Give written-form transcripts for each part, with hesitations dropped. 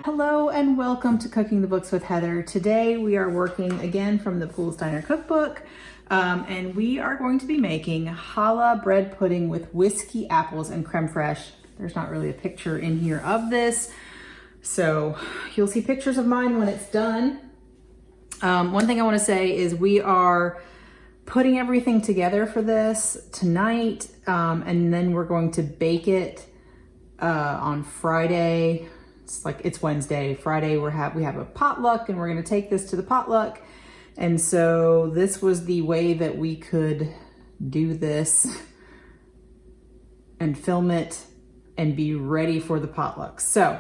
Hello and welcome to Cooking the Books with Heather. Today we are working again from the Poole's Diner cookbook, and we are going to be making challah bread pudding with whiskey, apples, and creme fraiche. There's not really a picture in here of this, so you'll see pictures of mine when it's done. One thing I want to say is we are putting everything together for this tonight, and then we're going to bake it on Friday. It's Wednesday. Friday we have a potluck, and we're going to take this to the potluck. And so this was the way that we could do this and film it and be ready for the potluck. So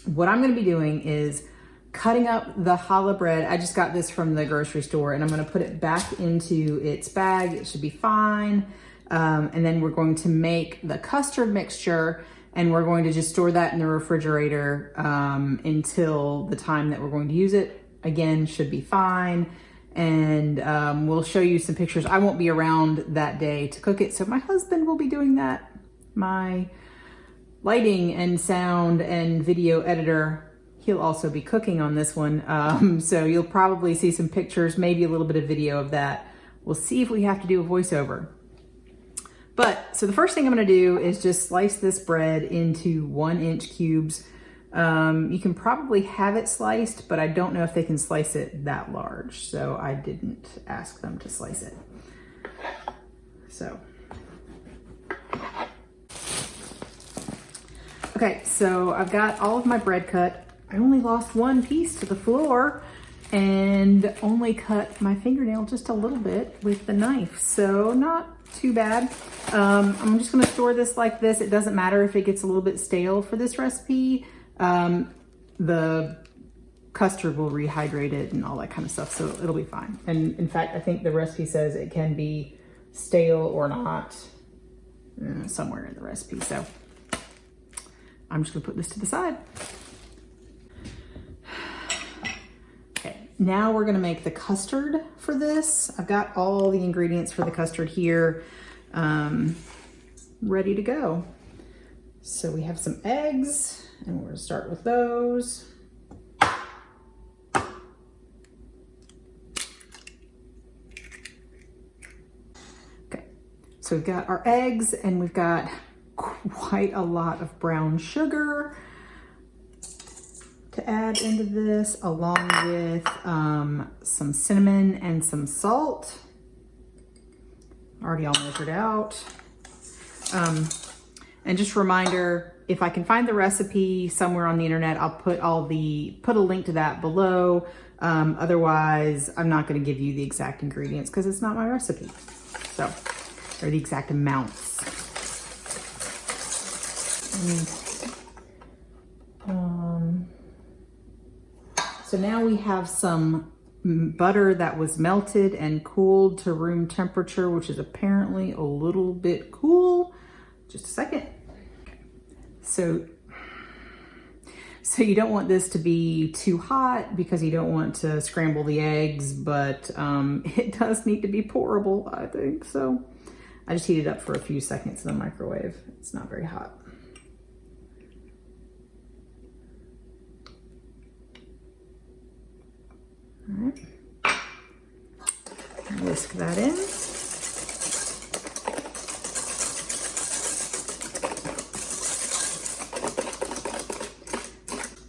what I'm going to be doing is cutting up the challah bread. I just got this from the grocery store, and I'm going to put it back into its bag. It should be fine. And then we're going to make the custard mixture, and we're going to just store that in the refrigerator until the time that we're going to use it. Again, should be fine. And we'll show you some pictures. I won't be around that day to cook it, so my husband will be doing that. My lighting and sound and video editor, he'll also be cooking on this one. So you'll probably see some pictures, maybe a little bit of video of that. We'll see if we have to do a voiceover. So the first thing I'm gonna do is just slice this bread into 1-inch cubes. You can probably have it sliced, but I don't know if they can slice it that large, so I didn't ask them to slice it. Okay, so I've got all of my bread cut. I only lost one piece to the floor and only cut my fingernail just a little bit with the knife, so not too bad. I'm just gonna store this like this. It doesn't matter if it gets a little bit stale for this recipe. The custard will rehydrate it and all that kind of stuff, so it'll be fine. And in fact, I think the recipe says it can be stale or not somewhere in the recipe. So I'm just gonna put this to the side. Now we're gonna make the custard for this. I've got all the ingredients for the custard here, ready to go. So we have some eggs, and we're gonna start with those. Okay, so we've got our eggs, and we've got quite a lot of brown sugar to add into this, along with some cinnamon and some salt. Already all measured out. And just a reminder, if I can find the recipe somewhere on the internet, I'll put a link to that below. Otherwise, I'm not gonna give you the exact ingredients because it's not my recipe. So, or the exact amounts. So now we have some butter that was melted and cooled to room temperature, which is apparently a little bit cool. Just a second. So you don't want this to be too hot because you don't want to scramble the eggs, but it does need to be pourable, I think. So I just heat it up for a few seconds in the microwave. It's not very hot. All right, whisk that in.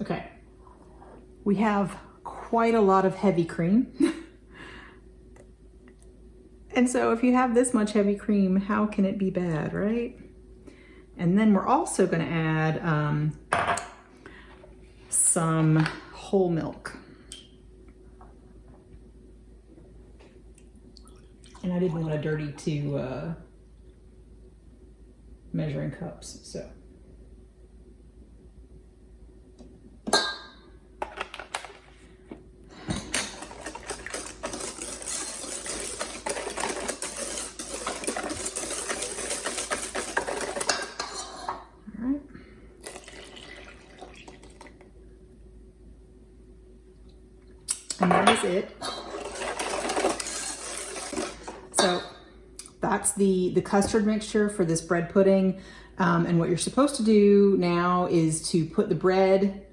Okay, we have quite a lot of heavy cream. And so if you have this much heavy cream, how can it be bad, right? And then we're also gonna add some whole milk. And I didn't want to dirty two measuring cups, so. And that is it. So the that's the custard mixture for this bread pudding. And what you're supposed to do now is to put the bread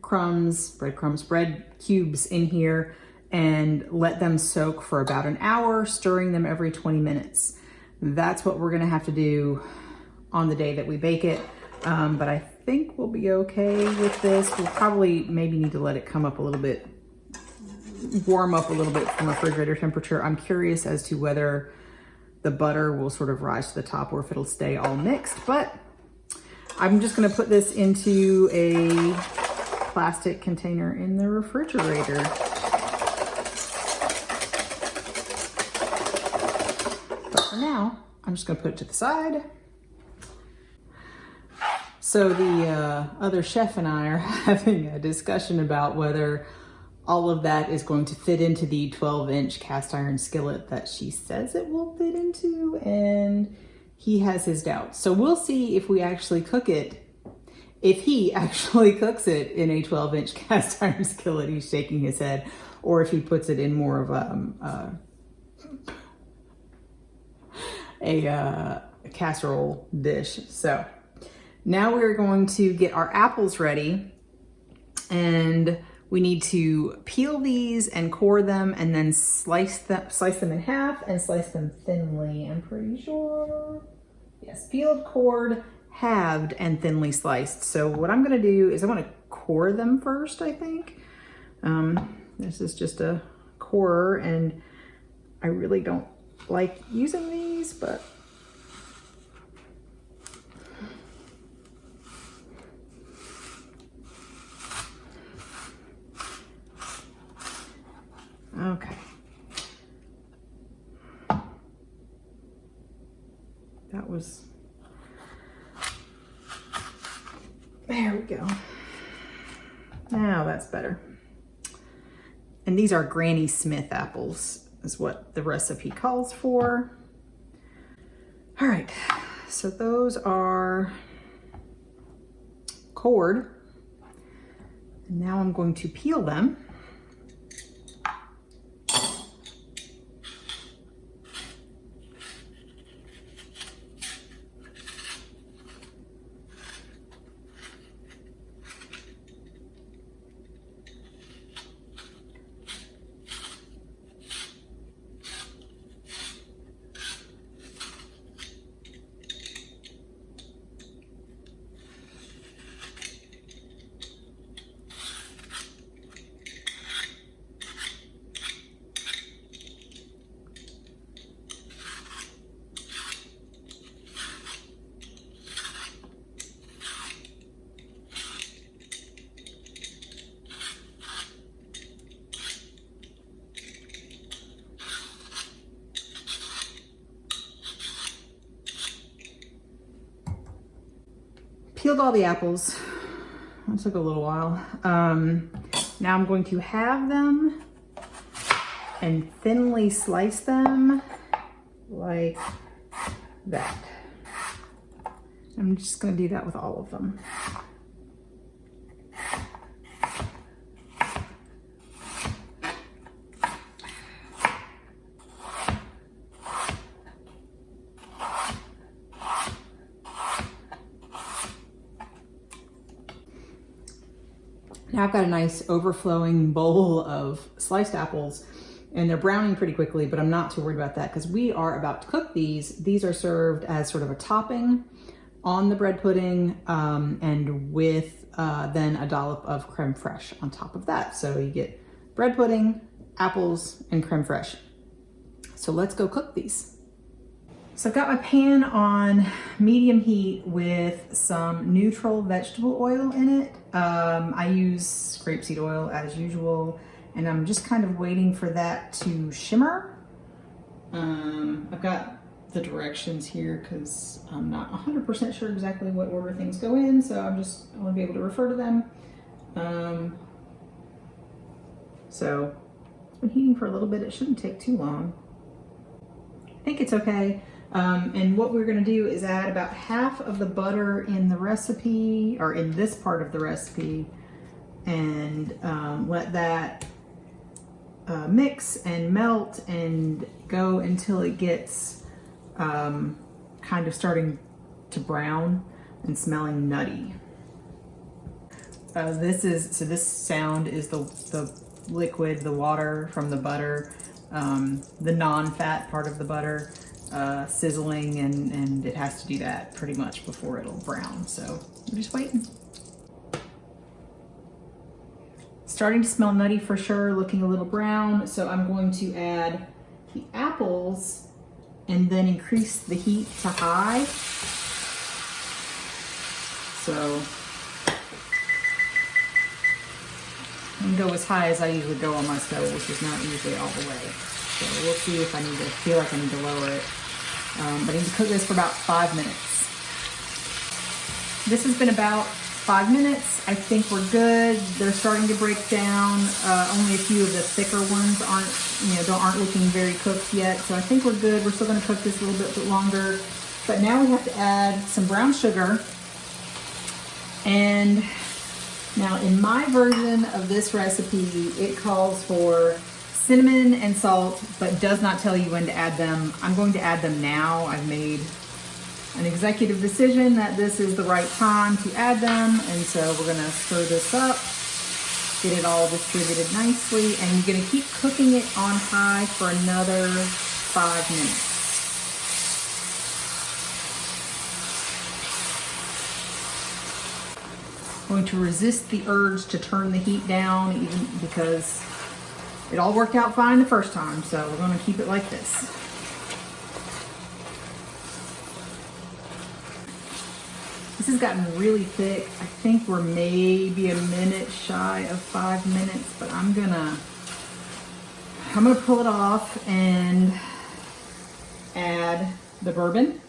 cubes in here and let them soak for about an hour, stirring them every 20 minutes. That's what we're gonna have to do on the day that we bake it. But I think we'll be okay with this. We'll probably maybe need to let it come up a little bit, warm up a little bit from refrigerator temperature. I'm curious as to whether the butter will sort of rise to the top or if it'll stay all mixed, but I'm just gonna put this into a plastic container in the refrigerator. But for now, I'm just gonna put it to the side. So the other chef and I are having a discussion about whether all of that is going to fit into the 12-inch cast iron skillet that she says it will fit into, and he has his doubts. So we'll see if we actually cook it, if he actually cooks it in a 12-inch cast iron skillet. He's shaking his head, or if he puts it in more of a casserole dish. So now we're going to get our apples ready, and we need to peel these and core them and then slice them in half and slice them thinly. I'm pretty sure. Yes, peeled, cored, halved, and thinly sliced. So what I'm gonna do is I wanna core them first, I think. This is just a corer, and I really don't like using these, but okay. That was, there we go. Now that's better. And these are Granny Smith apples, is what the recipe calls for. All right, so those are cored. And now I'm going to peel them. Peeled all the apples. That took a little while. Now I'm going to halve them and thinly slice them like that. I'm just going to do that with all of them. Now I've got a nice overflowing bowl of sliced apples, and they're browning pretty quickly, but I'm not too worried about that because we are about to cook these. These are served as sort of a topping on the bread pudding, and with then a dollop of creme fraiche on top of that. So you get bread pudding, apples, and creme fraiche. So let's go cook these. So I've got my pan on medium heat with some neutral vegetable oil in it. I use grapeseed oil as usual, and I'm just kind of waiting for that to shimmer. I've got the directions here because I'm not 100% sure exactly what order things go in, so I want to be able to refer to them. So it's been heating for a little bit. It shouldn't take too long. I think it's okay. And what we're going to do is add about half of the butter in the recipe, or in this part of the recipe, and let that mix and melt and go until it gets kind of starting to brown and smelling nutty. This sound is the liquid, the water from the butter, the non-fat part of the butter sizzling, and it has to do that pretty much before it'll brown. So we're just waiting. Starting to smell nutty for sure, looking a little brown. So I'm going to add the apples and then increase the heat to high. So I'm gonna go as high as I usually go on my stove, which is not usually all the way. So we'll see if I feel like I need to lower it. But I need to cook this for about 5 minutes. This has been about 5 minutes. I think we're good. They're starting to break down. Only a few of the thicker ones aren't looking very cooked yet. So I think we're good. We're still gonna cook this a little bit longer. But now we have to add some brown sugar. And now in my version of this recipe, it calls for cinnamon and salt, but does not tell you when to add them. I'm going to add them now. I've made an executive decision that this is the right time to add them, and so we're gonna stir this up, get it all distributed nicely, and you're gonna keep cooking it on high for another 5 minutes. I'm going to resist the urge to turn the heat down, even because it all worked out fine the first time, so we're going to keep it like this. This has gotten really thick. I think we're maybe a minute shy of 5 minutes, but I'm gonna pull it off and add the bourbon.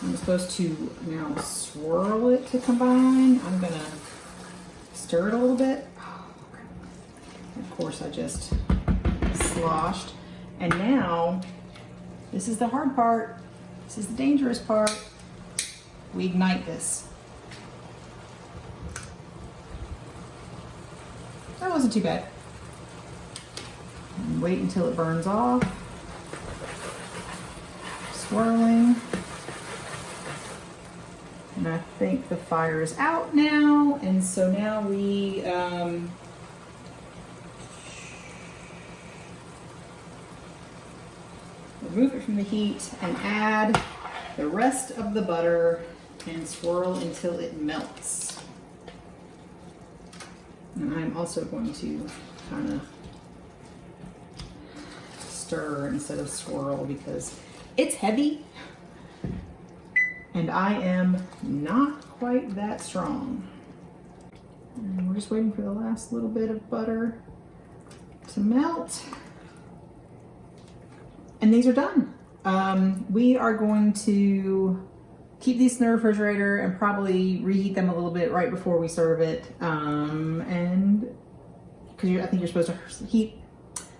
I'm supposed to now swirl it to combine. I'm gonna stir it a little bit. Of course, I just sloshed. And now, this is the hard part. This is the dangerous part. We ignite this. That wasn't too bad. And wait until it burns off. Swirling. And I think the fire is out now. And so now we remove it from the heat and add the rest of the butter and swirl until it melts. And I'm also going to kind of stir instead of swirl because it's heavy and I am not quite that strong. And we're just waiting for the last little bit of butter to melt. And these are done. We are going to keep these in the refrigerator and probably reheat them a little bit right before we serve it. And because I think you're supposed to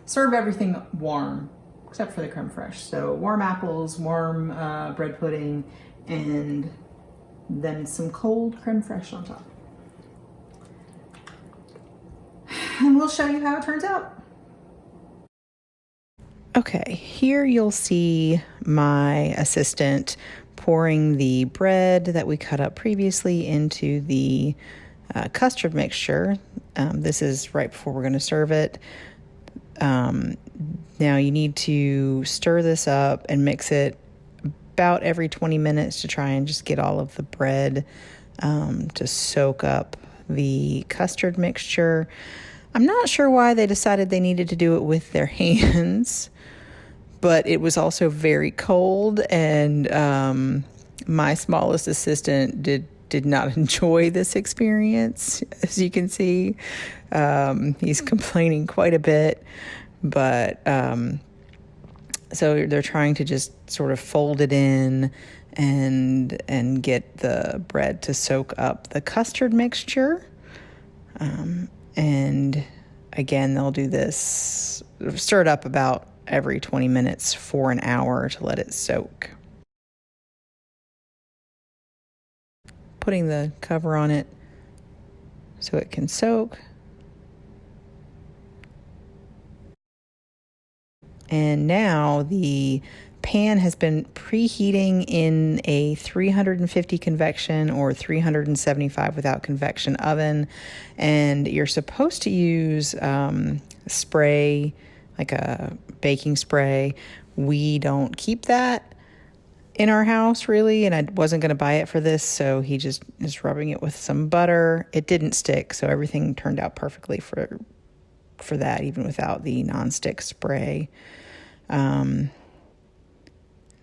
serve everything warm, except for the creme fraiche. So warm apples, warm bread pudding, and then some cold creme fraiche on top. And we'll show you how it turns out. Okay, here you'll see my assistant pouring the bread that we cut up previously into the custard mixture. This is right before we're going to serve it. Now you need to stir this up and mix it about every 20 minutes to try and just get all of the bread to soak up the custard mixture. I'm not sure why they decided they needed to do it with their hands, but it was also very cold, and my smallest assistant did not enjoy this experience, as you can see. He's complaining quite a bit, but so they're trying to just sort of fold it in and get the bread to soak up the custard mixture. And again, they'll do this, stir it up about every 20 minutes for an hour to let it soak. Putting the cover on it so it can soak. And now the pan has been preheating in a 350 convection or 375 without convection oven. And you're supposed to use spray, like a baking spray. We don't keep that in our house really, and I wasn't going to buy it for this, so he just is rubbing it with some butter. It didn't stick, so everything turned out perfectly for that, even without the nonstick spray. And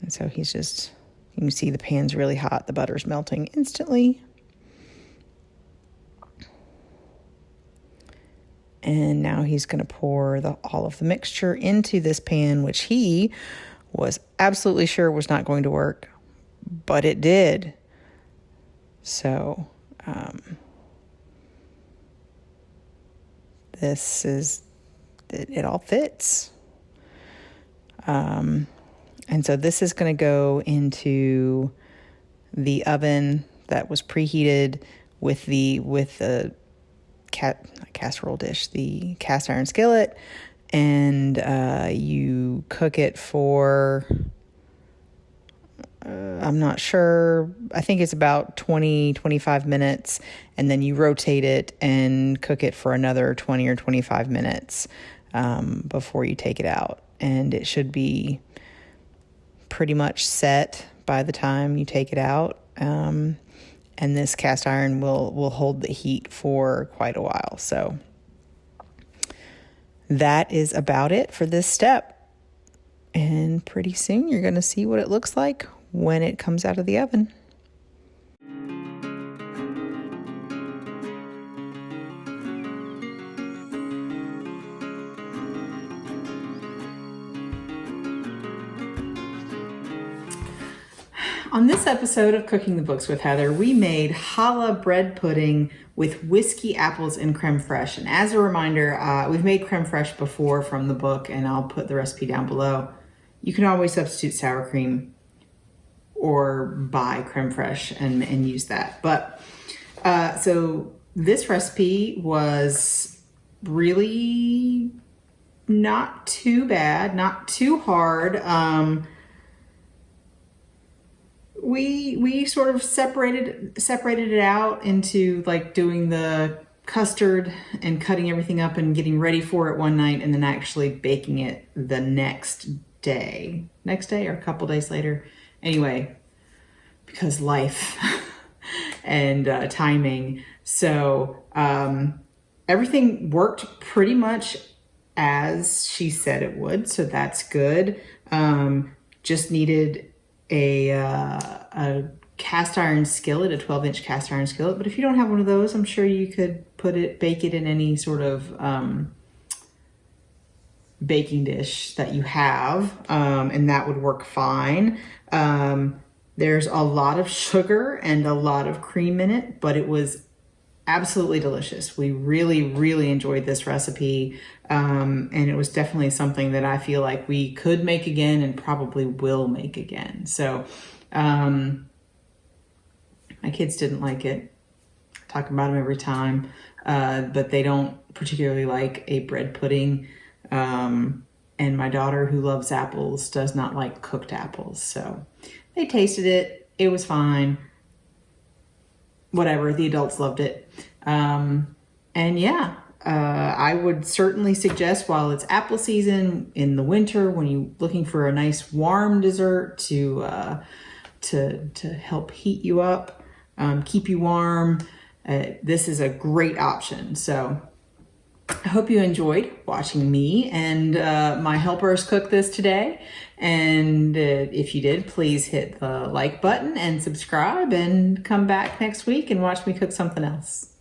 so he's just, you can see the pan's really hot. The butter's melting instantly. And now he's going to pour all of the mixture into this pan, which he was absolutely sure was not going to work, but it did. So this is, it all fits. And so this is going to go into the oven that was preheated with the casserole dish, the cast iron skillet, and you cook it for, I'm not sure, I think it's about 20-25 minutes, and then you rotate it and cook it for another 20 or 25 minutes before you take it out. And it should be pretty much set by the time you take it out. And this cast iron will hold the heat for quite a while. So that is about it for this step. And pretty soon you're going to see what it looks like when it comes out of the oven. On this episode of Cooking the Books with Heather, we made challah bread pudding with whiskey, apples, and creme fraiche. And as a reminder, we've made creme fraiche before from the book, and I'll put the recipe down below. You can always substitute sour cream or buy creme fraiche and use that. But so this recipe was really not too bad, not too hard. We sort of separated it out into like doing the custard and cutting everything up and getting ready for it one night, and then actually baking it the next day or a couple days later. Anyway, because life and timing. So everything worked pretty much as she said it would, so that's good. Just needed a cast iron skillet, a 12-inch cast iron skillet. But if you don't have one of those, I'm sure you could bake it in any sort of baking dish that you have, and that would work fine. There's a lot of sugar and a lot of cream in it, but it was absolutely delicious. We really, really enjoyed this recipe. And it was definitely something that I feel like we could make again and probably will make again. So, my kids didn't like it. I talk about them every time, but they don't particularly like a bread pudding. And my daughter, who loves apples, does not like cooked apples. So they tasted it. It was fine. Whatever, the adults loved it. And yeah, I would certainly suggest, while it's apple season in the winter, when you're looking for a nice warm dessert to help heat you up, keep you warm, this is a great option. So I hope you enjoyed watching me and my helpers cook this today. And if you did, please hit the like button and subscribe, and come back next week and watch me cook something else.